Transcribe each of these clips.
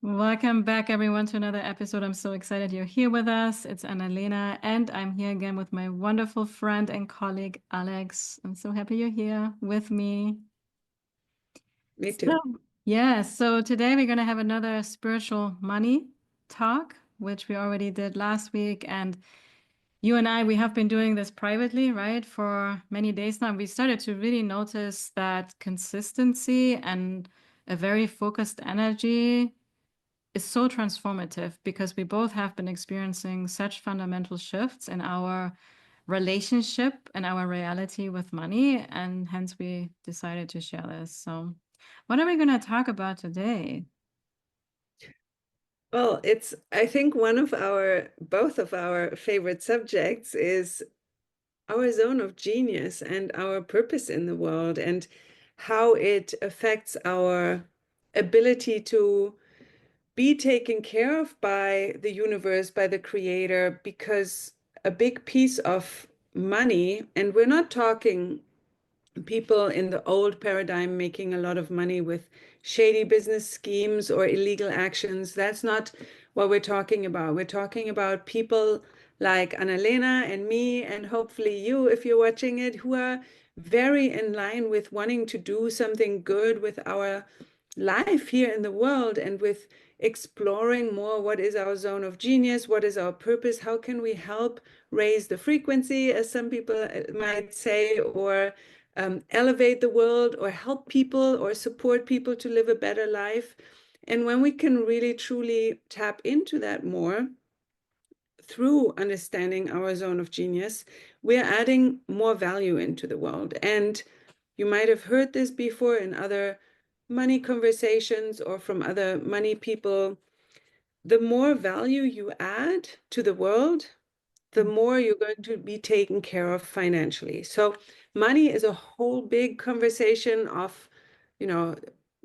Welcome back, everyone, to another episode. I'm so excited you're here with us. It's Analena, and I'm here again with my wonderful friend and colleague, Alex. I'm so happy you're here with me. Me So, too. yeah, so today we're going to have another spiritual money talk, which we already did last week. And you and I, we have been doing this privately, right, for many days now. We started to really notice that consistency and a very focused energy is so transformative because we both have been experiencing such fundamental shifts in our relationship and our reality with money. And hence we decided to share this. So, what are we going to talk about today? Well, I think both of our favorite subjects is our zone of genius and our purpose in the world and how it affects our ability to be taken care of by the universe, by the creator, because a big piece of money, and we're not talking people in the old paradigm making a lot of money with shady business schemes or illegal actions. That's not what we're talking about. We're talking about people like Analena and me, and hopefully you, if you're watching it, who are very in line with wanting to do something good with our life here in the world and with exploring more what is our zone of genius, what is our purpose, how can we help raise the frequency, as some people might say, or elevate the world or help people or support people to live a better life. And when we can really truly tap into that more through understanding our zone of genius, we're adding more value into the world. And you might have heard this before in other money conversations or from other money people. The more value you add to the world, the more you're going to be taken care of financially. So money is a whole big conversation of, you know,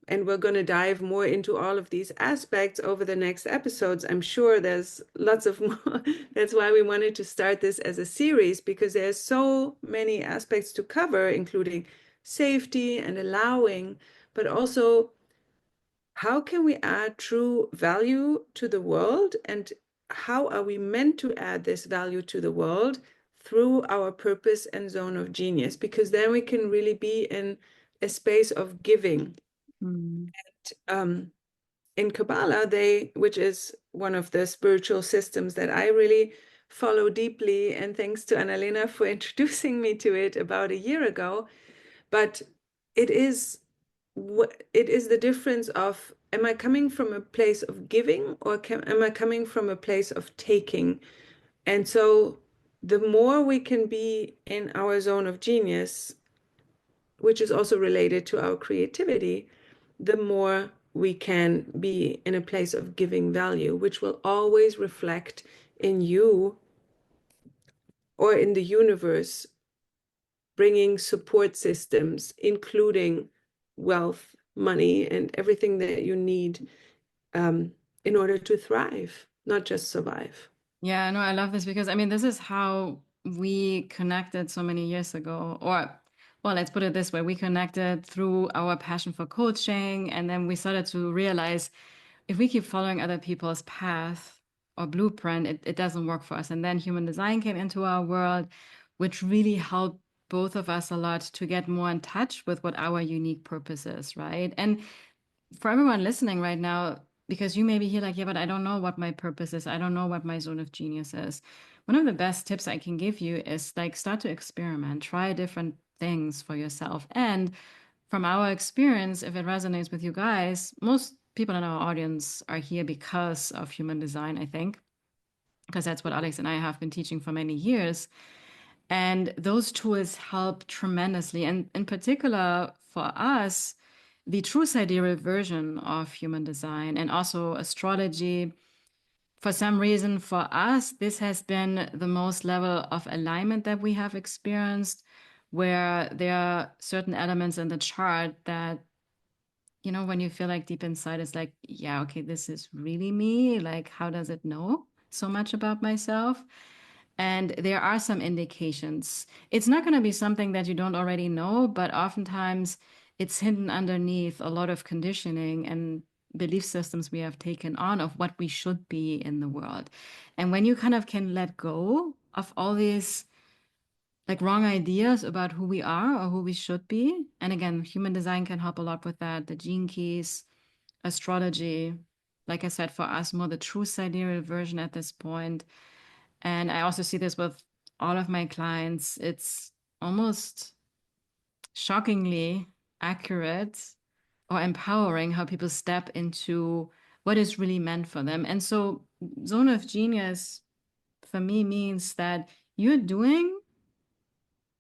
and we're going to dive more into all of these aspects over the next episodes. I'm sure there's lots of more. That's why we wanted to start this as a series, because there's so many aspects to cover, including safety and allowing, but also how can we add true value to the world, and how are we meant to add this value to the world through our purpose and zone of genius? Because then we can really be in a space of giving. Mm. Um, in Kabbalah, which is one of the spiritual systems that I really follow deeply, and thanks to Analena for introducing me to it about a year ago, but it is it is the difference of, am I coming from a place of giving, or am I coming from a place of taking? And so the more we can be in our zone of genius, which is also related to our creativity, the more we can be in a place of giving value, which will always reflect in you or in the universe, bringing support systems, including wealth, money, and everything that you need in order to thrive, not just survive. Yeah, no, I love this because I mean, this is how we connected so many years ago. Or, well, let's put it this way, we connected through our passion for coaching. And then we started to realize if we keep following other people's path or blueprint, it doesn't work for us. And then human design came into our world, which really helped both of us a lot to get more in touch with what our unique purpose is, right? And for everyone listening right now, because you may be here like, yeah, but I don't know what my purpose is. I don't know what my zone of genius is. One of the best tips I can give you is like start to experiment, try different things for yourself. And from our experience, if it resonates with you guys, most people in our audience are here because of human design, I think, because that's what Alex and I have been teaching for many years. And those tools help tremendously. And in particular, for us, the true sidereal version of human design and also astrology, for some reason, for us, this has been the most level of alignment that we have experienced, where there are certain elements in the chart that, when you feel like deep inside, it's like, yeah, okay, this is really me. Like, how does it know so much about myself? And there are some indications. It's not going to be something that you don't already know, but oftentimes it's hidden underneath a lot of conditioning. And belief systems we have taken on of what we should be in the world. And when you kind of can let go of all these like wrong ideas about who we are or who we should be, and again, human design can help a lot with that, the gene keys, astrology, like I said, for us, more the true sidereal version at this point. And I also see this with all of my clients. It's almost shockingly accurate or empowering how people step into what is really meant for them. And so, zone of genius for me means that you're doing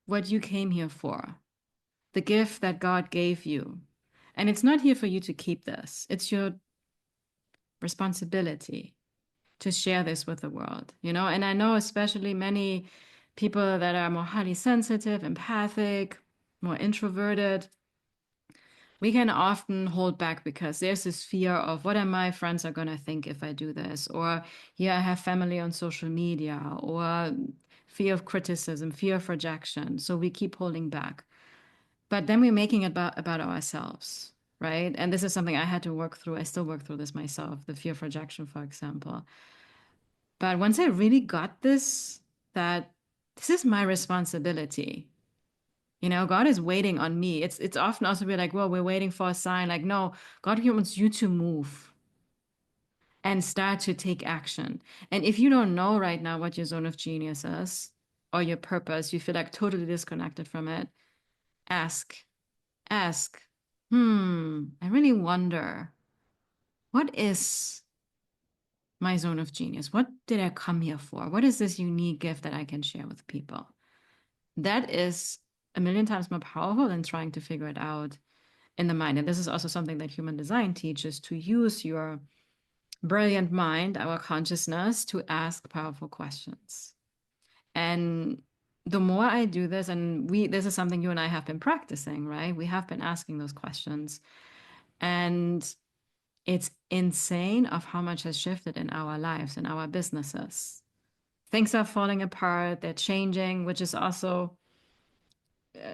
what you came here for, the gift that God gave you. And it's not here for you to keep this, it's your responsibility to share this with the world, you know? And I know, especially many people that are more highly sensitive, empathic, more introverted, we can often hold back because there's this fear of what are my friends are going to think if I do this, or here I have family on social media, or fear of criticism, fear of rejection. So we keep holding back. But then we're making it about ourselves, right? And this is something I had to work through. I still work through this myself, the fear of rejection, for example. But once I really got this, that this is my responsibility. You know, God is waiting on me. It's often also be like, well, we're waiting for a sign. Like, no, God wants you to move and start to take action. And if you don't know right now what your zone of genius is or your purpose, you feel like totally disconnected from it, ask, ask, I really wonder, what is my zone of genius? What did I come here for? What is this unique gift that I can share with people? That is a million times more powerful than trying to figure it out in the mind. And this is also something that human design teaches, to use your brilliant mind, our consciousness, to ask powerful questions. And the more I do this, and this is something you and I have been practicing, right? We have been asking those questions. And it's insane of how much has shifted in our lives, in our businesses. Things are falling apart, they're changing, which is also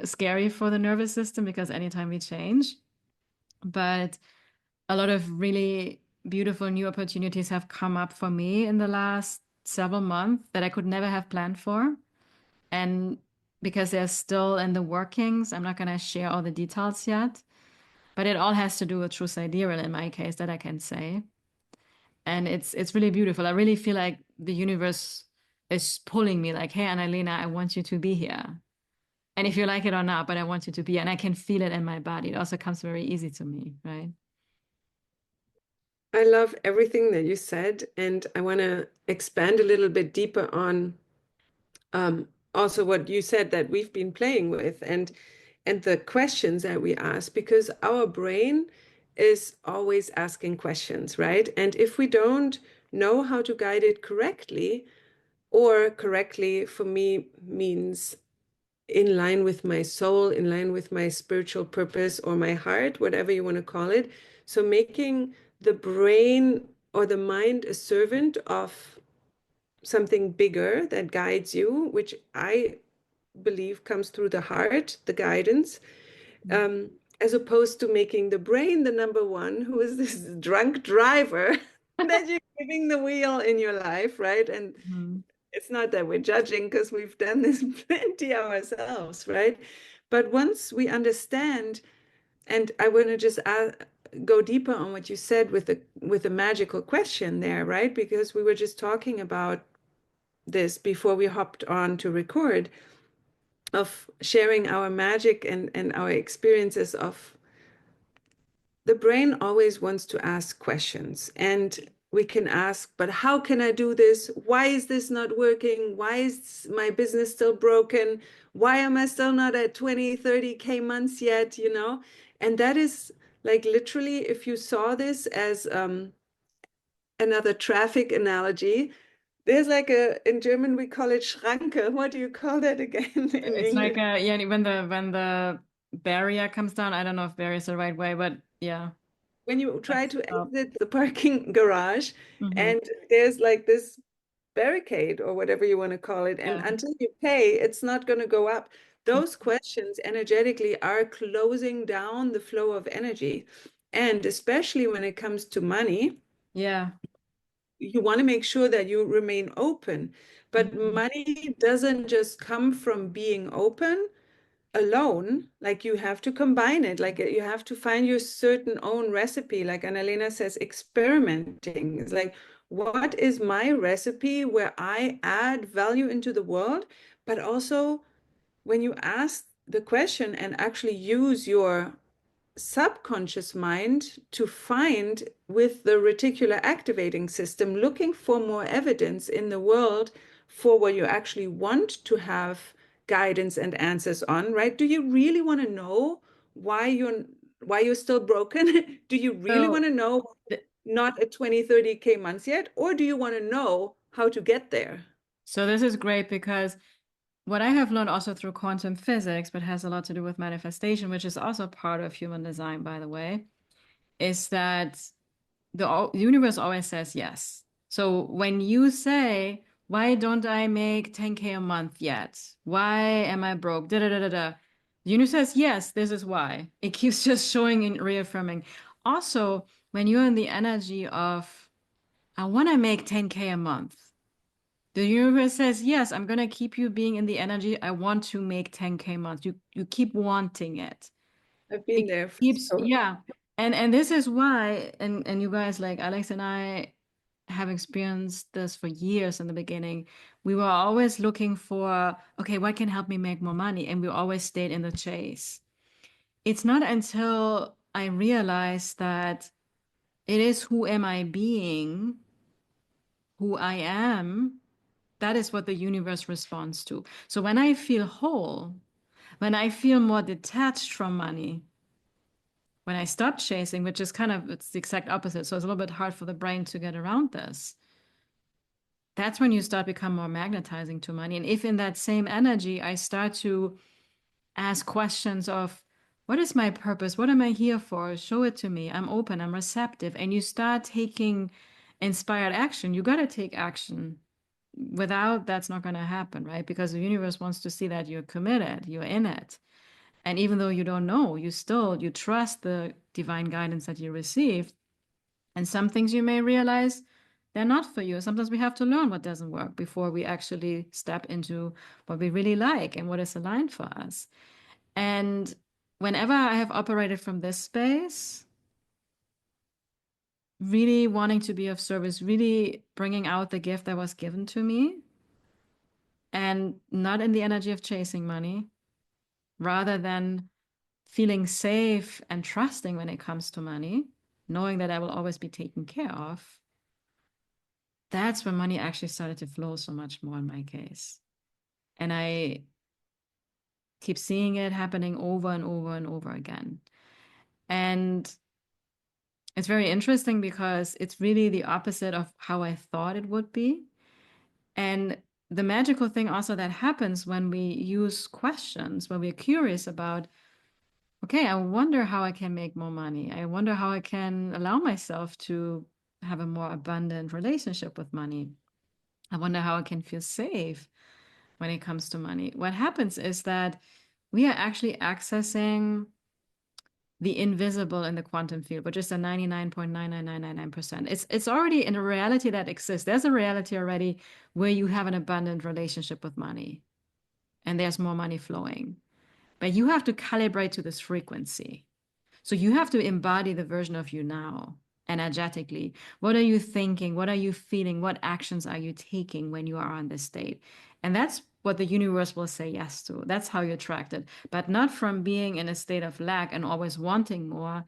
scary for the nervous system because anytime we change. But a lot of really beautiful new opportunities have come up for me in the last several months that I could never have planned for. And because they're still in the workings, I'm not going to share all the details yet. But it all has to do with true sidereal in my case, that I can say. And it's really beautiful. I really feel like the universe is pulling me like, hey, Analena, I want you to be here. And if you like it or not, but I want you to be, and I can feel it in my body. It also comes very easy to me, right? I love everything that you said, and I want to expand a little bit deeper on also what you said that we've been playing with, and the questions that we ask, because our brain is always asking questions, right? And if we don't know how to guide it correctly, or correctly for me means in line with my soul, in line with my spiritual purpose or my heart, whatever you want to call it. So making the brain or the mind a servant of something bigger that guides you, which I believe comes through the heart, the guidance, um, as opposed to making the brain the number one, who is this drunk driver that you're giving the wheel in your life, right? And Mhm. it's not that we're judging because we've done this plenty ourselves, right? But once we understand, and I want to just go deeper on what you said with the magical question there, right? Because we were just talking about this before we hopped on to record, of sharing our magic and our experiences of the brain always wants to ask questions, and we can ask, but how can I do this? Why is this not working? Why is my business still broken? Why am I still not at 20, 30K months yet? You know? And that is like literally, if you saw this as another traffic analogy, there's like in German, we call it Schranke. What do you call that again in It's like English? yeah, when the barrier comes down, I don't know if barrier is the right way, but yeah. When you Like try to stop. exit the parking garage, Hmm. and there's like this barricade or whatever you want to call it, and Yeah. until you pay, it's not going to go up. Those questions energetically are closing down the flow of energy. And especially when it comes to money, Yeah. you want to make sure that you remain open. But Mhm. money doesn't just come from being open alone. Like you have to combine it. Like you have to find your certain own recipe. Like Analena says, experimenting. It's like, what is my recipe where I add value into the world, but also when you ask the question and actually use your subconscious mind to find with the reticular activating system, looking for more evidence in the world for what you actually want to have guidance and answers on, right? Do you really want to know why you're still broken? Do you really want So, to know th- not at 20, 30K months yet? Or do you want to know how to get there? so this is great because what I have learned also through quantum physics, but has a lot to do with manifestation, which is also part of human design, by the way, is that the universe always says yes. So when you say, why don't I make 10K a month yet? Why am I broke? Da da da da da. The universe says, yes, this is why. It keeps just showing and reaffirming. Also, when you're in the energy of, I want to make 10K a month, the universe says, yes, I'm going to keep you being in the energy. I want to make 10K a month. You keep wanting it. I've It been there for keeps, so. yeah. And this is why, and you guys like Alex and I have experienced this for years in the beginning. We were always looking for, okay, what can help me make more money? And we always stayed in the chase. It's not until I realized that it is who am I being, who I am, that is what the universe responds to. So when I feel whole, when I feel more detached from money, when I stop chasing, which is kind of it's the exact opposite. So it's a little bit hard for the brain to get around this. That's when you start become more magnetizing to money. And if in that same energy, I start to ask questions of what is my purpose? What am I here for? Show it to me. I'm open, I'm receptive. And you start taking inspired action. You got to take action. Without that's not going to happen, right? Because the universe wants to see that you're committed, you're in it. And even though you don't know, you trust the divine guidance that you received. And some things you may realize they're not for you. Sometimes we have to learn what doesn't work before we actually step into what we really like and what is aligned for us. And whenever I have operated from this space, really wanting to be of service, really bringing out the gift that was given to me, and not in the energy of chasing money, rather than feeling safe and trusting when it comes to money, knowing that I will always be taken care of, that's when money actually started to flow so much more in my case. And I keep seeing it happening over and over and over again. And it's very interesting because it's really the opposite of how I thought it would be. And the magical thing also that happens when we use questions, when we're curious about, okay, I wonder how I can make more money. I wonder how I can allow myself to have a more abundant relationship with money. I wonder how I can feel safe when it comes to money. What happens is that we are actually accessing the invisible in the quantum field, which is the 99.99999%. It's already in a reality that exists. There's a reality already where you have an abundant relationship with money and there's more money flowing. But you have to calibrate to this frequency. So you have to embody the version of you now energetically. What are you thinking? What are you feeling? What actions are you taking when you are on this state? And that's what the universe will say yes to. That's how you attract it, but not from being in a state of lack and always wanting more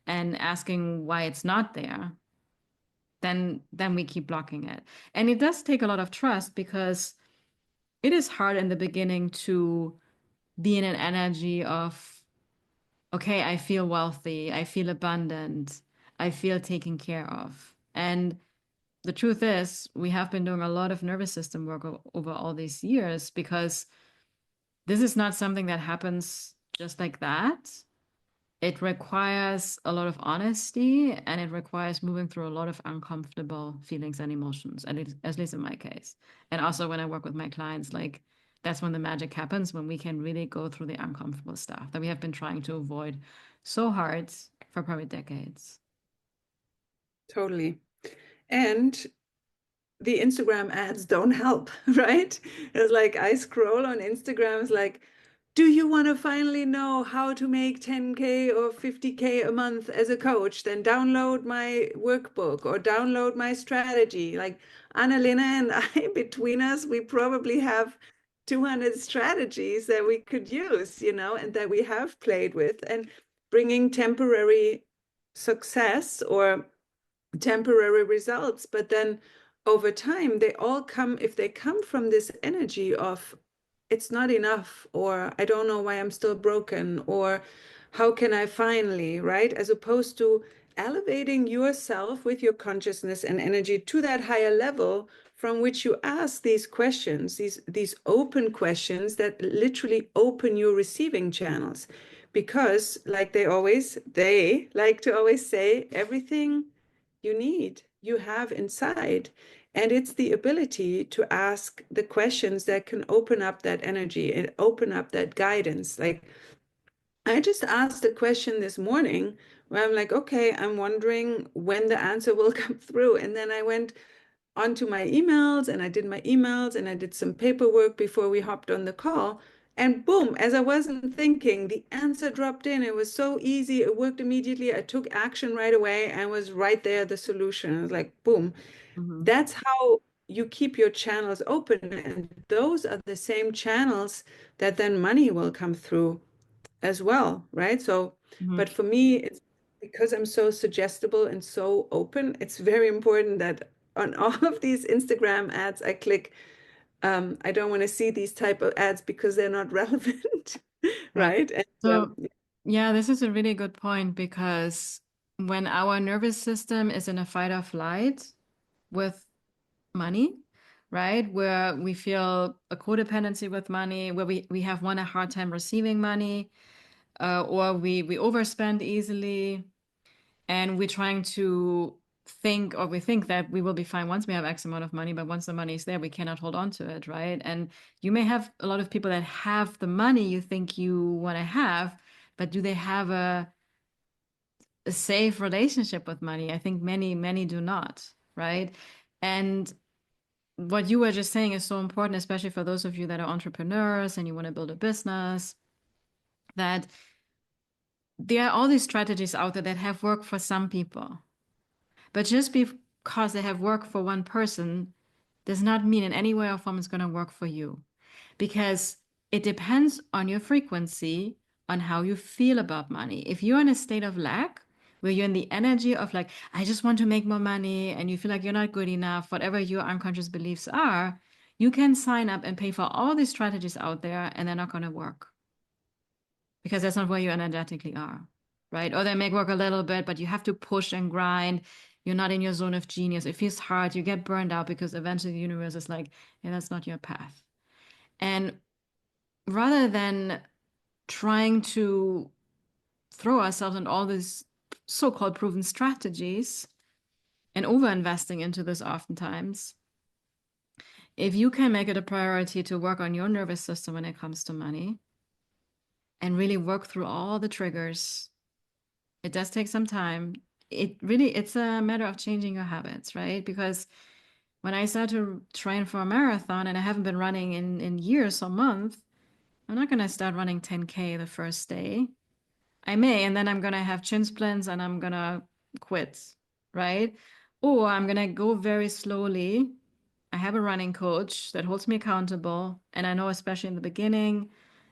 and asking why it's not there. Then we keep blocking it. And it does take a lot of trust because it is hard in the beginning to be in an energy of okay, I feel wealthy, I feel abundant, I feel taken care of. And the truth is, we have been doing a lot of nervous system work over all these years because this is not something that happens just like that. It requires a lot of honesty and it requires moving through a lot of uncomfortable feelings and emotions, at least in my case. And also when I work with my clients, like that's when the magic happens, when we can really go through the uncomfortable stuff that we have been trying to avoid so hard for probably decades. Totally. And the Instagram ads don't help, right? It's like I scroll on Instagram, it's like, do you want to finally know how to make 10K or 50K a month as a coach? Then download my workbook or download my strategy. Like Analena and I, between us, we probably have 200 strategies that we could use, and that we have played with, and bringing temporary success or temporary results. But then over time, they all come, if they come from this energy of it's not enough, or I don't know why I'm still broken, or how can I finally, right? As opposed to elevating yourself with your consciousness and energy to that higher level from which you ask these questions, these open questions that literally open your receiving channels. Because they like to always say, everything you need, you have inside. And it's the ability to ask the questions that can open up that energy and open up that guidance. Like I just asked a question this morning where I'm like, okay, I'm wondering when the answer will come through. And then I went onto my emails and I did my emails and I did some paperwork before we hopped on the call. And boom, as I wasn't thinking, the answer dropped in. It was so easy. It worked immediately. I took action right away and was right there, the solution. I was like, boom. Mm-hmm. That's how you keep your channels open. And those are the same channels that then money will come through as well, right? So, Mm-hmm. but for me, it's because I'm so suggestible and so open, it's very important that on all of these Instagram ads I click, I don't want to see these type of ads because they're not relevant, Yeah. right? And So, yeah, this is a really good point because when our nervous system is in a fight or flight with money, right, where we feel a codependency with money, where we have one a hard time receiving money, or we overspend easily, and we're trying to think, or we think that we will be fine once we have X amount of money, but once the money is there, we cannot hold on to it, right? And you may have a lot of people that have the money you think you want to have, but do they have a safe relationship with money? I think many do not, right? And what you were just saying is so important, especially for those of you that are entrepreneurs and you want to build a business, that there are all these strategies out there that have worked for some people. But just because they have worked for one person does not mean in any way or form it's going to work for you. Because it depends on your frequency, on how you feel about money. If you're in a state of lack, where you're in the energy of like, I just want to make more money, and you feel like you're not good enough, whatever your unconscious beliefs are, you can sign up and pay for all these strategies out there, and they're not going to work because that's not where you energetically are, right? Or they may work a little bit, but you have to push and grind. You're not in your zone of genius. It feels hard. You get burned out because eventually the universe is like, yeah, that's not your path. And rather than trying to throw ourselves in all these so-called proven strategies and over-investing into this oftentimes, if you can make it a priority to work on your nervous system when it comes to money and really work through all the triggers, it does take some time. It's a matter of changing your habits, right? Because when I started to train for a marathon and I haven't been running in years or months, I'm not going to start running 10K the first day. I may, and then I'm going to have chin splints and I'm going to quit, right? Or I'm going to go very slowly. I have a running coach that holds me accountable. And I know, especially in the beginning,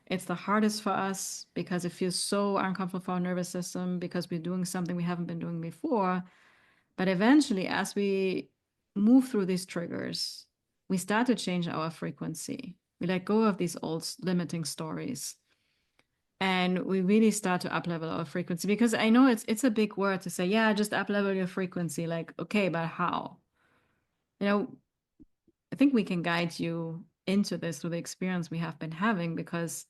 it's the hardest for us because it feels so uncomfortable for our nervous system because we're doing something we haven't been doing before. But eventually, as we move through these triggers, we start to change our frequency. We let go of these old limiting stories. And we really start to uplevel our frequency because I know it's a big word to say, yeah, just uplevel your frequency. Like, okay, but how? You know, I think we can guide you into this through the experience we have been having because,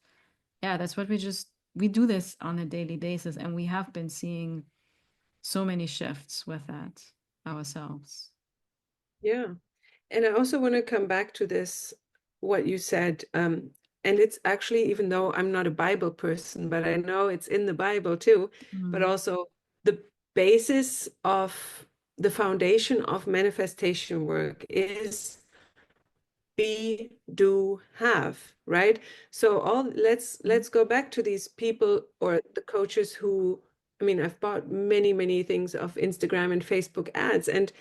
yeah, that's what we do this on a daily basis. And we have been seeing so many shifts with that ourselves. yeah. And I also want to come back to this, what you said. and it's actually, even though I'm not a Bible person, but I know it's in the Bible too, but Mm. also the basis of the foundation of manifestation work is be, do, have, right? So let's go back to these people or the coaches who, I mean, I've bought many, many things of Instagram and Facebook ads, and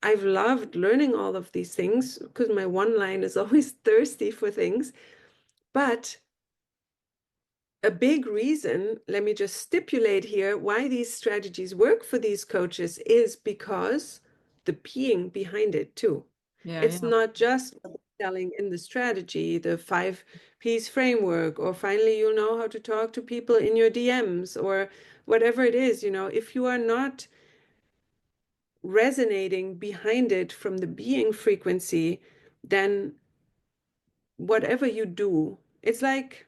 I've loved learning all of these things because my one line is always thirsty for things. But a big reason, let me just stipulate here, why these strategies work for these coaches is because the being behind it too. Yeah, It's yeah. not just selling in the strategy, the 5 piece framework, or finally you'll know how to talk to people in your DMs or whatever it is, if you are not resonating behind it from the being frequency, then whatever you do, it's like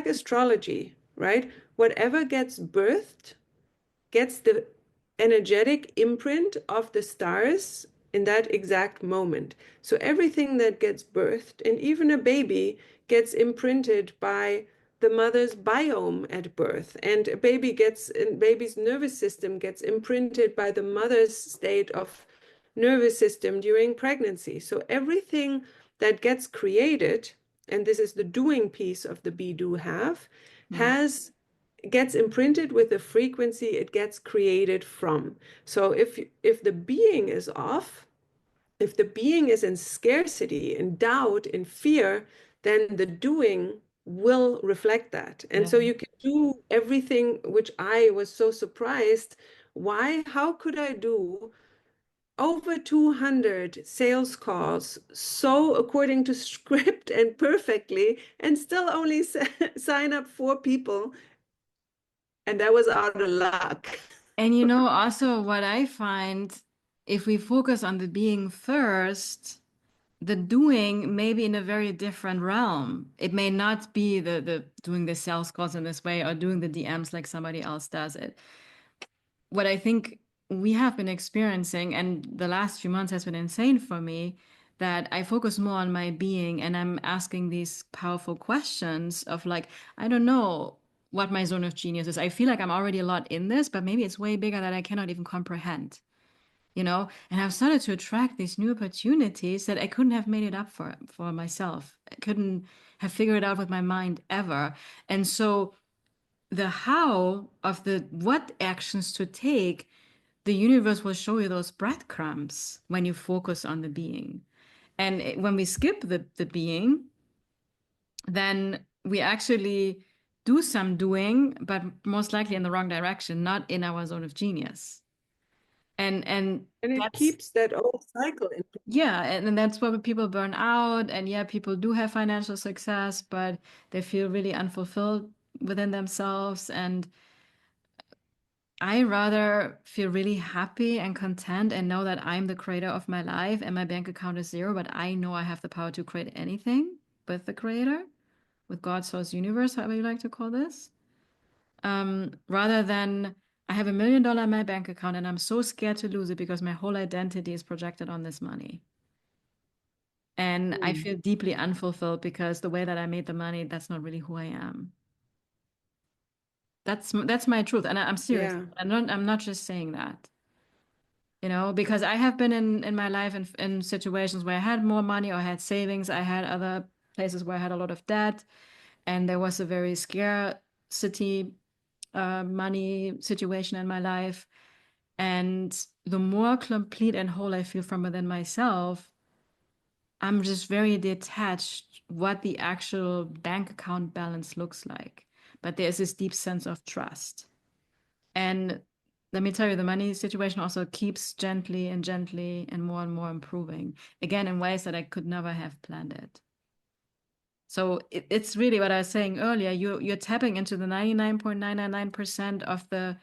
astrology, right? Whatever gets birthed gets the energetic imprint of the stars in that exact moment. So everything that gets birthed, and even a baby, gets imprinted by the mother's biome at birth. And baby's nervous system gets imprinted by the mother's state of nervous system during pregnancy. So everything that gets created, and this is the doing piece of the be do have, Mm. has gets imprinted with the frequency it gets created from. So if the being is off, if the being is in scarcity, in doubt, in fear, then the doing will reflect that. And Yeah. so you can do everything, which I was so surprised. How could I do over 200 sales calls so according to script and perfectly, and still only sign up 4 people, and that was out of luck. And also what I find, if we focus on the being first, the doing may be in a very different realm. It may not be the doing the sales calls in this way or doing the DMs like somebody else does it. What I think we have been experiencing, and the last few months has been insane for me, that I focus more on my being and I'm asking these powerful questions of like, I don't know what my zone of genius is. I feel like I'm already a lot in this, but maybe it's way bigger that I cannot even comprehend, And I've started to attract these new opportunities that I couldn't have made it up for myself. I couldn't have figured it out with my mind ever. And so the how of the what actions to take, the universe will show you those breadcrumbs when you focus on the being. And when we skip the being, then we actually do some doing, but most likely in the wrong direction, not in our zone of genius. And And it that's keeps that old cycle in. yeah, and that's why people burn out. And yeah, people do have financial success, but they feel really unfulfilled within themselves. And I rather feel really happy and content and know that I'm the creator of my life and my bank account is zero, but I know I have the power to create anything with the creator, with God, source, universe, however you like to call this. Rather than I have $1 million in my bank account and I'm so scared to lose it because my whole identity is projected on this money. And I Mm. feel deeply unfulfilled because the way that I made the money, that's not really who I am. That's my truth. And I'm serious. Yeah. I'm not just saying that. Because I have been in my life in situations where I had more money or I had savings. I had other places where I had a lot of debt, and there was a very scarcity money situation in my life. And the more complete and whole I feel from within myself, I'm just very detached what the actual bank account balance looks like. But there's this deep sense of trust. And let me tell you, the money situation also keeps gently and more improving, again, in ways that I could never have planned it. So it's really what I was saying earlier. You're tapping into the 99.999% of the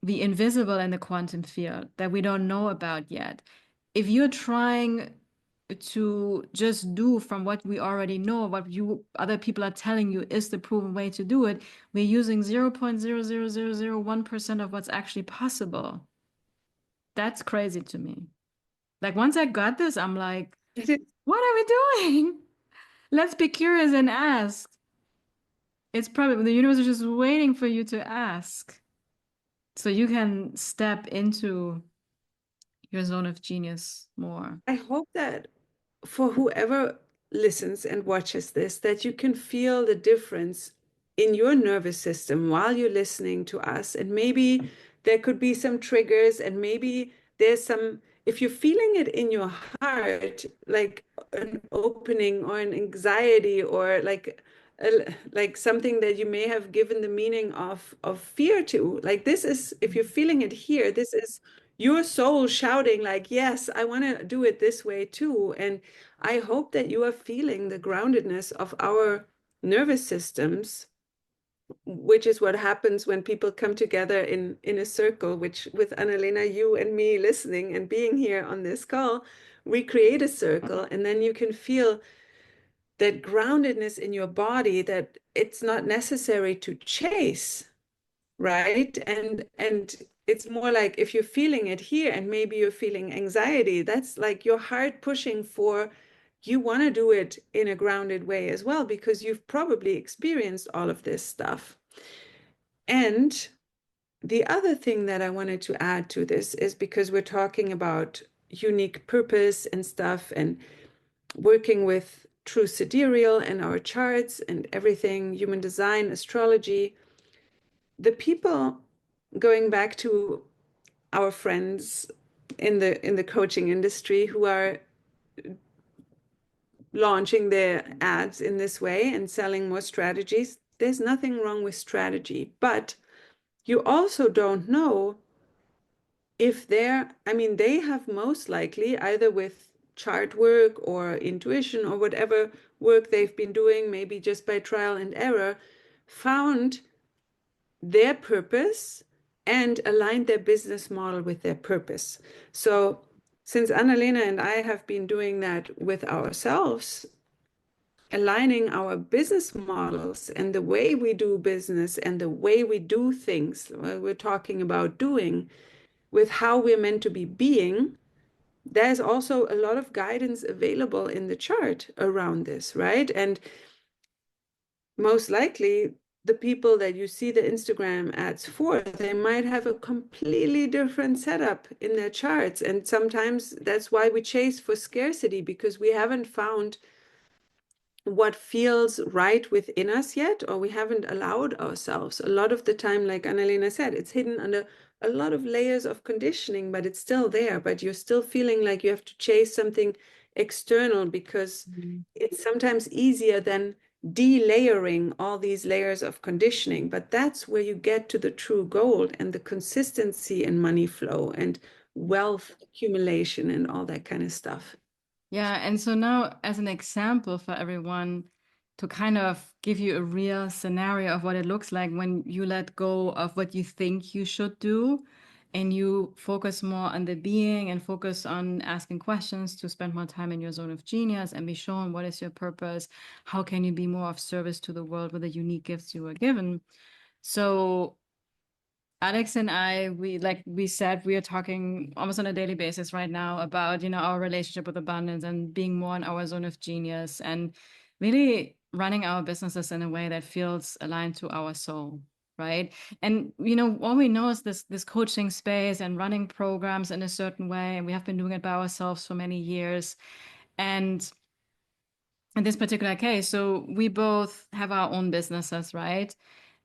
invisible in the quantum field that we don't know about yet. If you're trying to just do from what we already know, what other people are telling you is the proven way to do it, we're using 0.00001% of what's actually possible. That's crazy to me. Like once I got this, I'm like, It is, what are we doing? Let's be curious and ask. It's probably the universe is just waiting for you to ask. So you can step into your zone of genius more. I hope that for whoever listens and watches this, that you can feel the difference in your nervous system while you're listening to us. And maybe there could be some triggers, and maybe there's some, if you're feeling it in your heart, like an opening or an anxiety or like something that you may have given the meaning of fear to. Like this is, if you're feeling it here, this is your soul shouting like, yes, I want to do it this way too. And I hope that you are feeling the groundedness of our nervous systems, which is what happens when people come together in a circle, which with Analena, you and me listening and being here on this call, we create a circle, and then you can feel that groundedness in your body, that it's not necessary to chase, right? And it's more like if you're feeling it here and maybe you're feeling anxiety, that's like your heart pushing for, you want to do it in a grounded way as well, because you've probably experienced all of this stuff. And the other thing that I wanted to add to this is, because we're talking about unique purpose and stuff, and working with true sidereal and our charts and everything, human design, astrology, the people, going back to our friends in the coaching industry who are launching their ads in this way and selling more strategies, there's nothing wrong with strategy, but you also don't know if they're, I mean, they have most likely, either with chart work or intuition or whatever work they've been doing, maybe just by trial and error, found their purpose and aligned their business model with their purpose. So since Analena and I have been doing that with ourselves, aligning our business models and the way we do business and the way we do things, we're talking about doing, with how we're meant to be being, there's also a lot of guidance available in the chart around this, right? And most likely the people that you see the Instagram ads for, they might have a completely different setup in their charts. And sometimes that's why we chase for scarcity, because we haven't found what feels right within us yet, or we haven't allowed ourselves. A lot of the time, like Annalena said, it's hidden under a lot of layers of conditioning, but it's still there. But you're still feeling like you have to chase something external, because it's sometimes easier than delayering all these layers of conditioning. But that's where you get to the true gold and the consistency in money flow and wealth accumulation and all that kind of stuff. Yeah, and so now, as an example for everyone, to kind of give you a real scenario of what it looks like when you let go of what you think you should do and you focus more on the being and focus on asking questions to spend more time in your zone of genius and be shown what is your purpose, how can you be more of service to the world with the unique gifts you were given. So Alex and I, we said, we are talking almost on a daily basis right now about, our relationship with abundance and being more in our zone of genius and really running our businesses in a way that feels aligned to our soul, right? And all we know is this coaching space and running programs in a certain way, and we have been doing it by ourselves for many years. And in this particular case, so we both have our own businesses, right?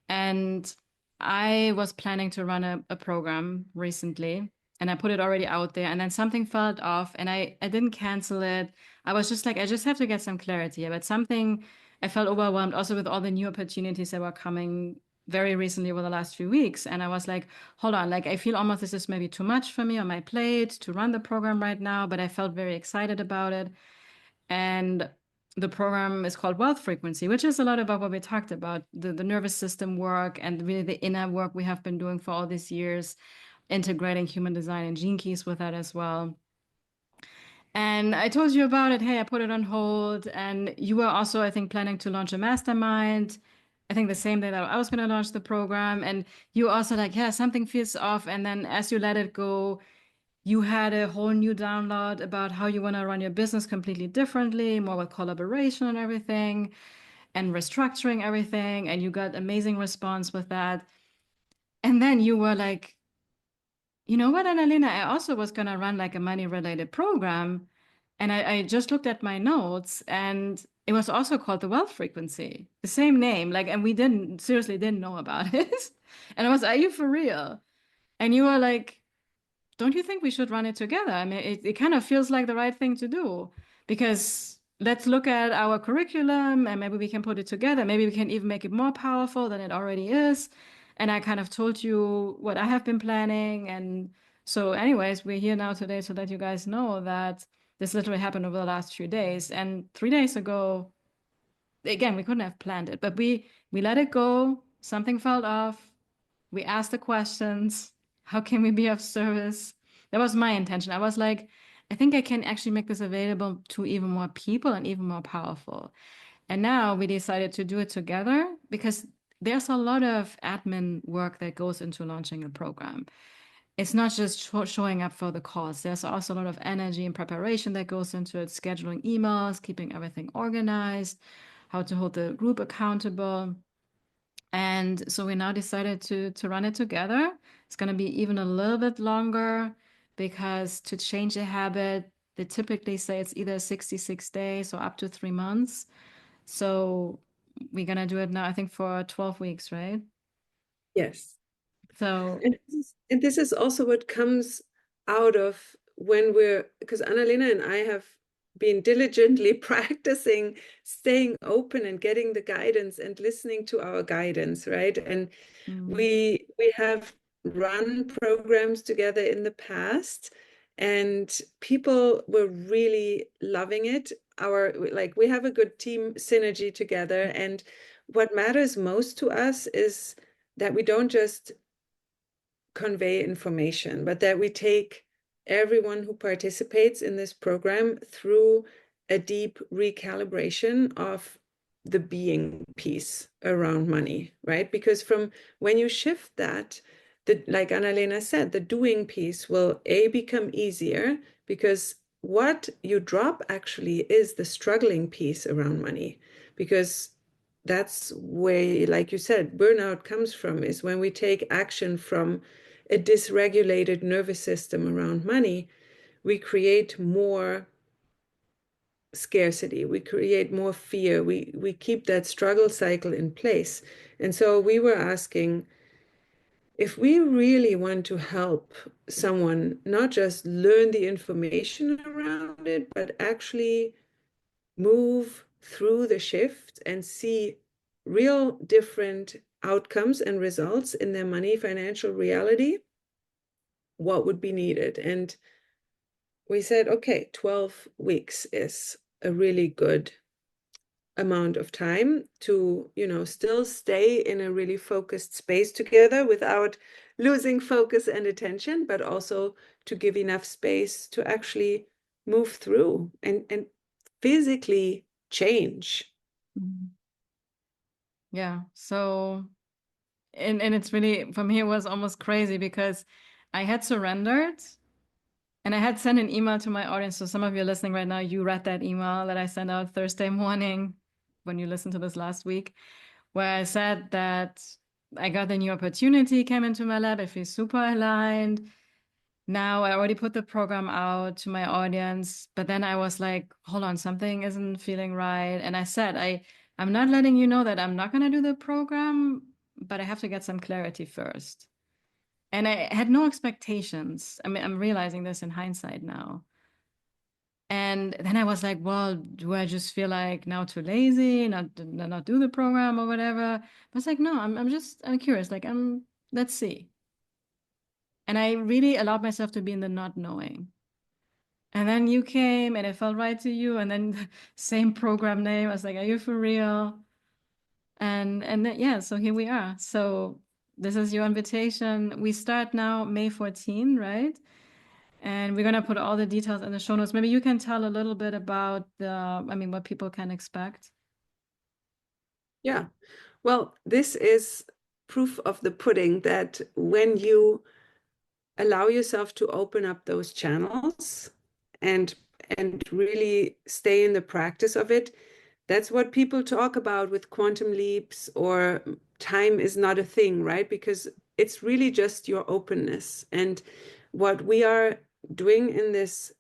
And I was planning to run a program recently, and I put it already out there, and then something fell off, and I didn't cancel it. I was just like, I just have to get some clarity. But something, I felt overwhelmed also with all the new opportunities that were coming very recently over the last few weeks. And I was like, hold on, like I feel almost this is maybe too much for me on my plate to run the program right now, but I felt very excited about it. And the program is called Wealth Frequency, which is a lot about what we talked about, the nervous system work and really the inner work we have been doing for all these years, integrating human design and gene keys with that as well. And I told you about it. Hey, I put it on hold. And you were also, I think, planning to launch a mastermind. I think the same day that I was going to launch the program. And you also like, yeah, something feels off. And then as you let it go, you had a whole new download about how you want to run your business completely differently, more with collaboration and everything, and restructuring everything. And you got amazing response with that. And then you were like, you know what, Analena, I also was going to run like a money related program. And I just looked at my notes and it was also called the wealth frequency, the same name. Like, and we didn't seriously didn't know about it. And I was, are you for real? And you were like, don't you think we should run it together? I mean, it kind of feels like the right thing to do because let's look at our curriculum and maybe we can put it together. Maybe we can even make it more powerful than it already is. And I kind of told you what I have been planning. And so, anyways, we're here now today to let you guys know that this literally happened over the last few days. And 3 days ago, again, we couldn't have planned it, but we let it go. Something fell off. We asked the questions. How can we be of service? That was my intention. I was like, I think I can actually make this available to even more people and even more powerful. And now we decided to do it together because there's a lot of admin work that goes into launching a program. It's not just showing up for the cause. There's also a lot of energy and preparation that goes into it, scheduling emails, keeping everything organized, how to hold the group accountable. And so we now decided to run it together. It's going to be even a little bit longer because to change a habit, they typically say it's either 66 days or up to 3 months. So we're going to do it now, I think, for 12 weeks, right? Yes. So, And this is also what comes out of when because Annalena and I have been diligently practicing staying open and getting the guidance and listening to our guidance, right? And mm, we have run programs together in the past, and people were really loving it. We have a good team synergy together, and what matters most to us is that we don't just convey information, but that we take everyone who participates in this program through a deep recalibration of the being piece around money, right? Because from when you shift that, like Annalena said, the doing piece will become easier because what you drop actually is the struggling piece around money, because that's where, like you said, burnout comes from, is when we take action from a dysregulated nervous system around money, we create more scarcity, we create more fear, we keep that struggle cycle in place. And so we were asking, if we really want to help someone not just learn the information around it, but actually move through the shift and see real different outcomes and results in their money financial reality, what would be needed? And we said, okay, 12 weeks is a really good amount of time to, still stay in a really focused space together without losing focus and attention, but also to give enough space to actually move through and physically change. mm, yeah. So, and it's really, for me, it was almost crazy because I had surrendered. And I had sent an email to my audience. So some of you listening right now, you read that email that I sent out Thursday morning when you listened to this last week, where I said that I got a new opportunity, came into my lab. I feel super aligned. Now I already put the program out to my audience, but then I was like, hold on, something isn't feeling right. And I said, I'm not letting you know that I'm not going to do the program, but I have to get some clarity first. And I had no expectations. I mean, I'm realizing this in hindsight now. And then I was like, well, do I just feel like now too lazy, not do the program or whatever? I was like, no, I'm curious. Like let's see. And I really allowed myself to be in the not knowing. And then you came and it felt right to you. And then same program name. I was like, are you for real? And then, yeah, so here we are. So this is your invitation. We start now May 14, right? And we're gonna put all the details in the show notes. Maybe you can tell a little bit about what people can expect. Yeah. Well, this is proof of the pudding that when you allow yourself to open up those channels and really stay in the practice of it. That's what people talk about with quantum leaps or time is not a thing, right? Because it's really just your openness. And what we are doing in this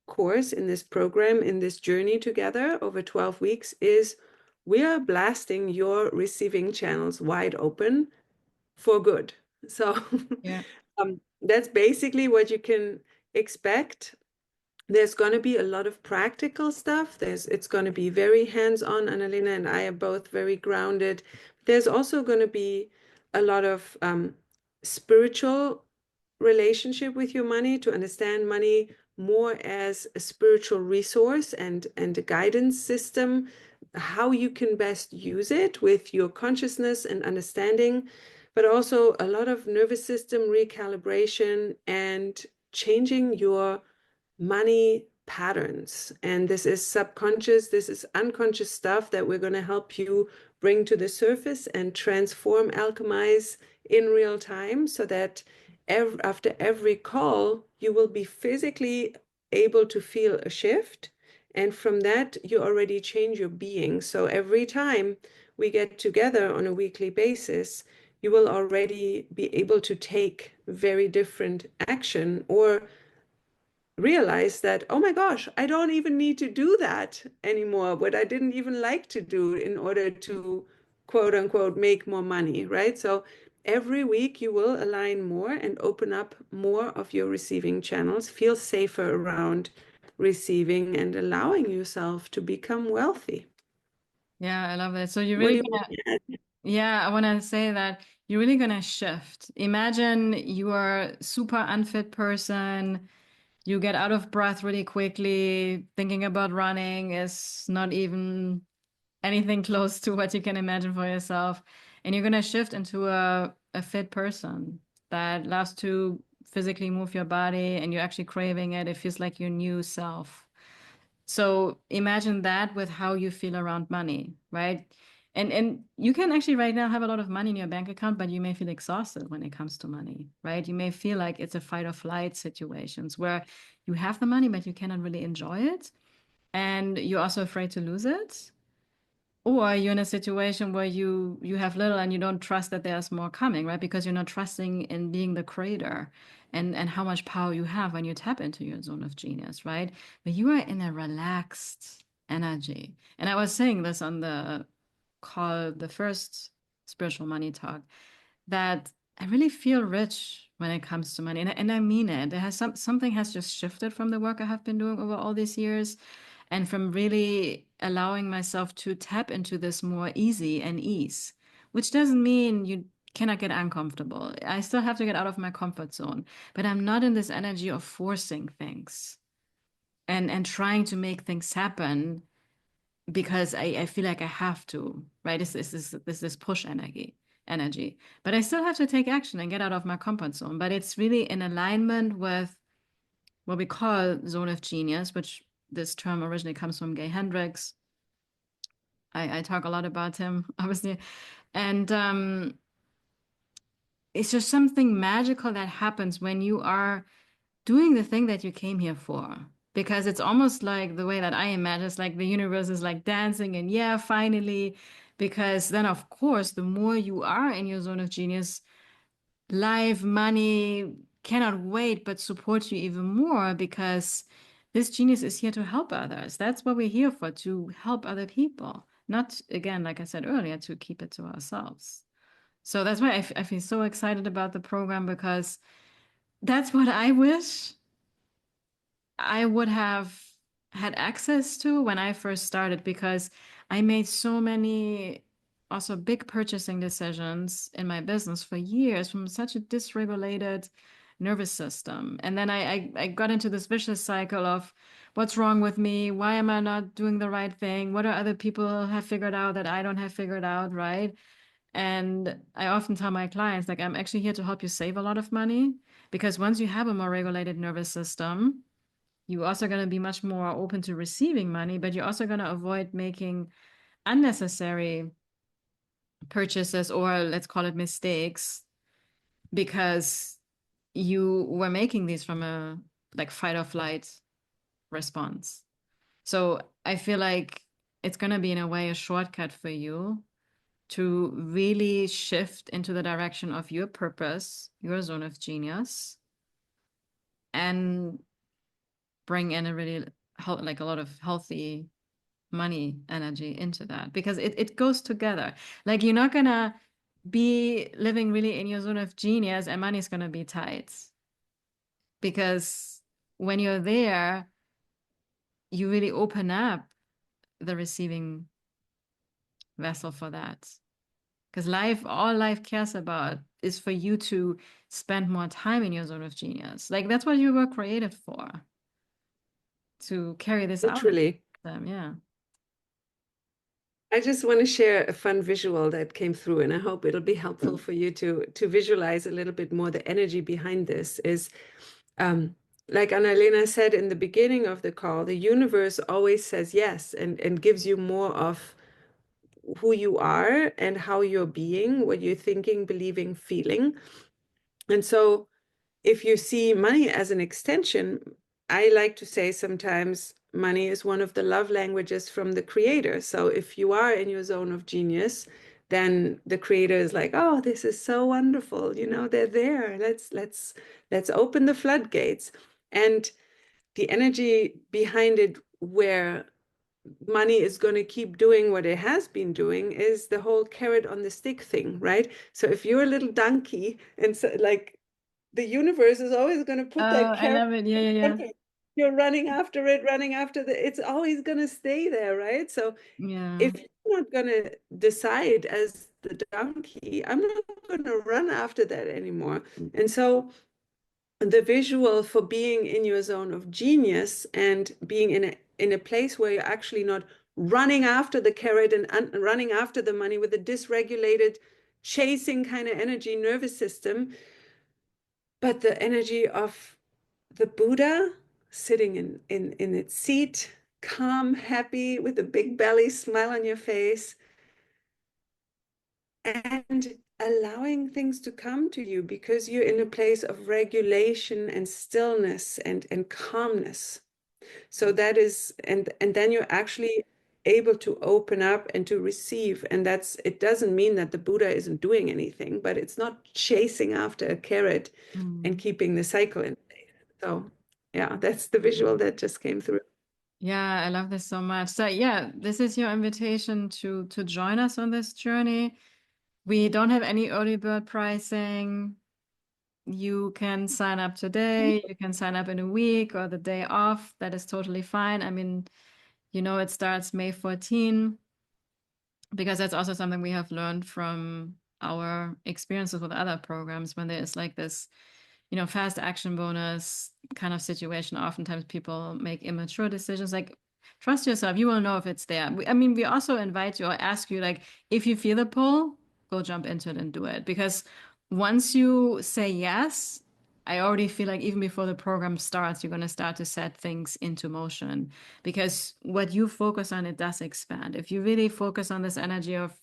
course, in this program, in this journey together over 12 weeks is we are blasting your receiving channels wide open for good. So Yeah. that's basically what you can expect. There's going to be a lot of practical stuff. It's going to be very hands-on. Analena and I are both very grounded. There's also going to be a lot of spiritual relationship with your money, to understand money more as a spiritual resource and a guidance system, how you can best use it with your consciousness and understanding, but also a lot of nervous system recalibration and changing your money patterns. And this is subconscious, this is unconscious stuff that we're going to help you bring to the surface and transform, alchemize in real time, so that after every call, you will be physically able to feel a shift. And from that, you already change your being. So every time we get together on a weekly basis, you will already be able to take very different action, or realize that, oh my gosh, I don't even need to do that anymore, what I didn't even like to do in order to quote unquote make more money, right? So every week you will align more and open up more of your receiving channels, feel safer around receiving and allowing yourself to become wealthy. Yeah, I love it. So you're What do really you gonna, want to add? yeah, I want to say that you're really gonna shift. Imagine you are a super unfit person. You get out of breath really quickly. Thinking about running is not even anything close to what you can imagine for yourself. And you're gonna shift into a fit person that loves to physically move your body and you're actually craving it. It feels like your new self. So imagine that with how you feel around money, right? And you can actually right now have a lot of money in your bank account, but you may feel exhausted when it comes to money, right? You may feel like it's a fight or flight situations where you have the money, but you cannot really enjoy it. And you're also afraid to lose it. Or you're in a situation where you have little and you don't trust that there's more coming, right? Because you're not trusting in being the creator and how much power you have when you tap into your zone of genius, right? But you are in a relaxed energy. And I was saying this on the call, the first spiritual money talk, that I really feel rich when it comes to money. And I mean it. There has something has just shifted from the work I have been doing over all these years and from really allowing myself to tap into this more easy and ease, which doesn't mean you cannot get uncomfortable. I still have to get out of my comfort zone, but I'm not in this energy of forcing things and trying to make things happen because I feel like I have to, right? This push energy. But I still have to take action and get out of my comfort zone. But it's really in alignment with what we call zone of genius, which this term originally comes from Gay Hendricks. I talk a lot about him, obviously. And it's just something magical that happens when you are doing the thing that you came here for. Because it's almost like the way that I imagine it's like the universe is like dancing and yeah, finally. Because then, of course, the more you are in your zone of genius, life, money cannot wait but support you even more because this genius is here to help others. That's what we're here for, to help other people. Not, again, like I said earlier, to keep it to ourselves. So that's why I feel so excited about the program because that's what I wish I would have had access to when I first started because I made so many also big purchasing decisions in my business for years from such a dysregulated nervous system. And then I got into this vicious cycle of what's wrong with me? Why am I not doing the right thing? What do other people have figured out that I don't have figured out, right? And I often tell my clients, like, I'm actually here to help you save a lot of money because once you have a more regulated nervous system, you're also going to be much more open to receiving money, but you're also going to avoid making unnecessary purchases or let's call it mistakes because you were making these from a like fight or flight response. So I feel like it's going to be in a way a shortcut for you to really shift into the direction of your purpose, your zone of genius, and bring in a really like a lot of healthy money energy into that, because it goes together. Like you're not gonna be living really in your zone of genius and money's gonna be tight, because when you're there, you really open up the receiving vessel for that. Because all life cares about is for you to spend more time in your zone of genius. Like that's what you were created for, to carry this out. Literally. Yeah. I just want to share a fun visual that came through, and I hope it'll be helpful for you to visualize a little bit more the energy behind this. Is like Analena said in the beginning of the call, the universe always says yes and gives you more of who you are and how you're being, what you're thinking, believing, feeling. And so if you see money as an extension, I like to say sometimes money is one of the love languages from the creator. So if you are in your zone of genius, then the creator is like, oh, this is so wonderful. You know, they're there. Let's open the floodgates. And the energy behind it, where money is going to keep doing what it has been doing, is the whole carrot on the stick thing, right? So if you're a little donkey and so, like, the universe is always going to put Oh, that I carrot love it. Yeah, in yeah, yeah. front of you. You're running after it, running after it's always going to stay there, right? So Yeah. if you're not going to decide as the donkey, I'm not going to run after that anymore. And so the visual for being in your zone of genius and being in a place where you're actually not running after the carrot and running after the money with a dysregulated chasing kind of energy nervous system, but the energy of the Buddha sitting in its seat, calm, happy, with a big belly, smile on your face, and allowing things to come to you because you're in a place of regulation and stillness and calmness. So that is, and then you're actually able to open up and to receive. And that's, it doesn't mean that the Buddha isn't doing anything, but it's not chasing after a carrot and Mm. keeping the cycle in place. So yeah, that's the visual that just came through. Yeah, I love this so much. So yeah, this is your invitation to join us on this journey. We don't have any early bird pricing. You can sign up today, you can sign up in a week or the day off. That is totally fine. I mean, it starts May 14, because that's also something we have learned from our experiences with other programs. When there is like this, fast action bonus kind of situation, oftentimes people make immature decisions. Like, trust yourself, you will know if it's there. I mean, we also invite you or ask you, like, if you feel the pull, go jump into it and do it. Because once you say yes, I already feel like even before the program starts, you're going to start to set things into motion, because what you focus on, it does expand. If you really focus on this energy of,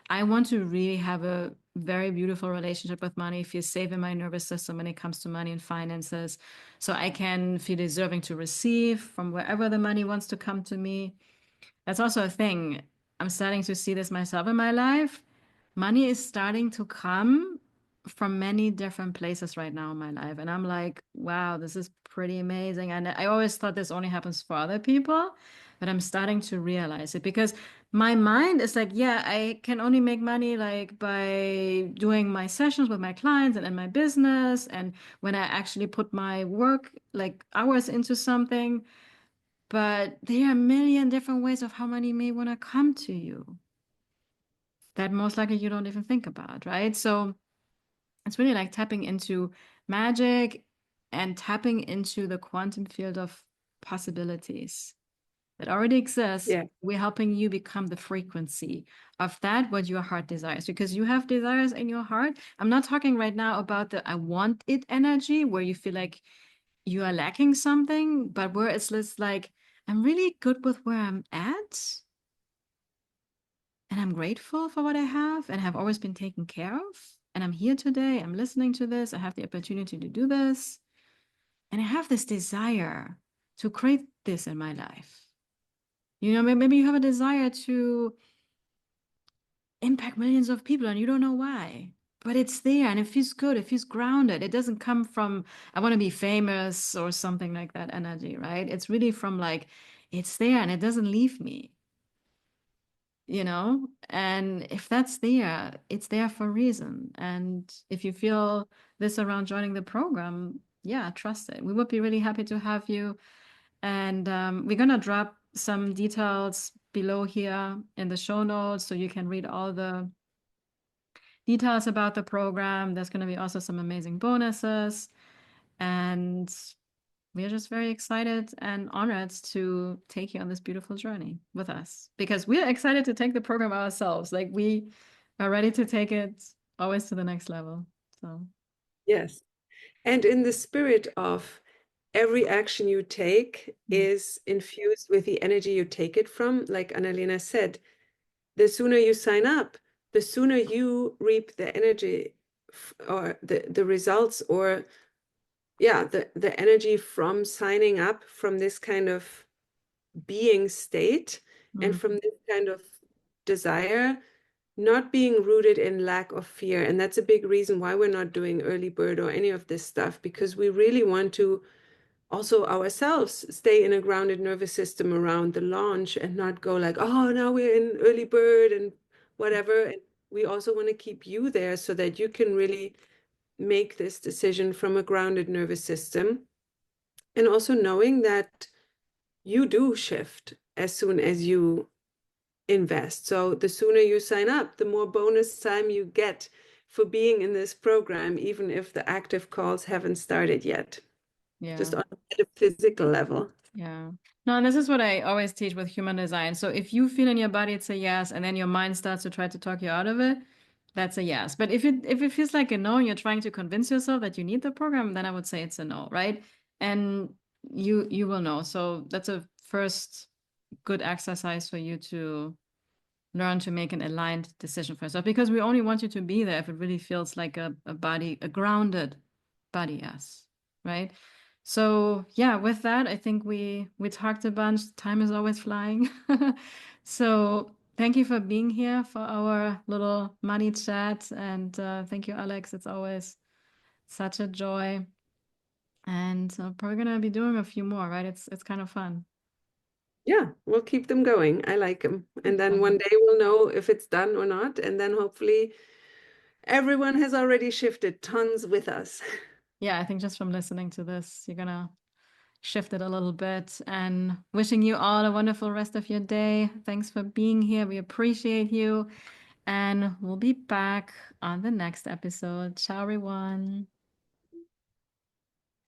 I want to really have a very beautiful relationship with money, feel safe in my nervous system when it comes to money and finances, so I can feel deserving to receive from wherever the money wants to come to me. That's also a thing. I'm starting to see this myself in my life. Money is starting to come from many different places right now in my life. And I'm like, wow, this is pretty amazing. And I always thought this only happens for other people, but I'm starting to realize it, because my mind is like, yeah, I can only make money like by doing my sessions with my clients and in my business. And when I actually put my work like hours into something. But there are a million different ways of how money may want to come to you that most likely you don't even think about, right? So it's really like tapping into magic and tapping into the quantum field of possibilities that already exists. Yeah. We're helping you become the frequency of that, what your heart desires, because you have desires in your heart. I'm not talking right now about the I want it energy where you feel like you are lacking something, but where it's just like, I'm really good with where I'm at, and I'm grateful for what I have and have always been taken care of. And I'm here today, I'm listening to this, I have the opportunity to do this, and I have this desire to create this in my life. You know, maybe you have a desire to impact millions of people and you don't know why. But it's there and it feels good. It feels grounded. It doesn't come from, I want to be famous or something like that energy, right? It's really from like, it's there and it doesn't leave me, you know? And if that's there, it's there for a reason. And if you feel this around joining the program, yeah, trust it. We would be really happy to have you. And we're going to drop some details below here in the show notes so you can read all the details about the program. There's going to be also some amazing bonuses. And we are just very excited and honored to take you on this beautiful journey with us because we are excited to take the program ourselves. Like we are ready to take it always to the next level. So, Yes. And in the spirit of every action you take is infused with the energy you take it from, like Analena said, the sooner you sign up, the sooner you reap the energy or the results or yeah, the energy from signing up from this kind of being state and mm, from this kind of desire, not being rooted in lack of fear. And that's a big reason why we're not doing early bird or any of this stuff, because we really want to also ourselves stay in a grounded nervous system around the launch and not go like, oh, now we're in early bird and whatever. And we also want to keep you there so that you can really make this decision from a grounded nervous system. And also knowing that you do shift as soon as you invest. So the sooner you sign up, the more bonus time you get for being in this program, even if the active calls haven't started yet, yeah. just on a physical level. Yeah. No, and this is what I always teach with human design. So if you feel in your body it's a yes, and then your mind starts to try to talk you out of it, that's a yes. But if it feels like a no, and you're trying to convince yourself that you need the program, then I would say it's a no, right? And you will know. So that's a first good exercise for you to learn to make an aligned decision for yourself because we only want you to be there if it really feels like a body, a grounded body yes, right? So yeah, with that, I think we talked a bunch. Time is always flying. So thank you for being here for our little money chat. And thank you, Alex. It's always such a joy. And probably gonna be doing a few more, right? It's kind of fun. Yeah, we'll keep them going. I like them. And then one day we'll know if it's done or not. And then hopefully everyone has already shifted tons with us. Yeah, I think just from listening to this, you're gonna shift it a little bit and wishing you all a wonderful rest of your day. Thanks for being here. We appreciate you. And we'll be back on the next episode. Ciao, everyone.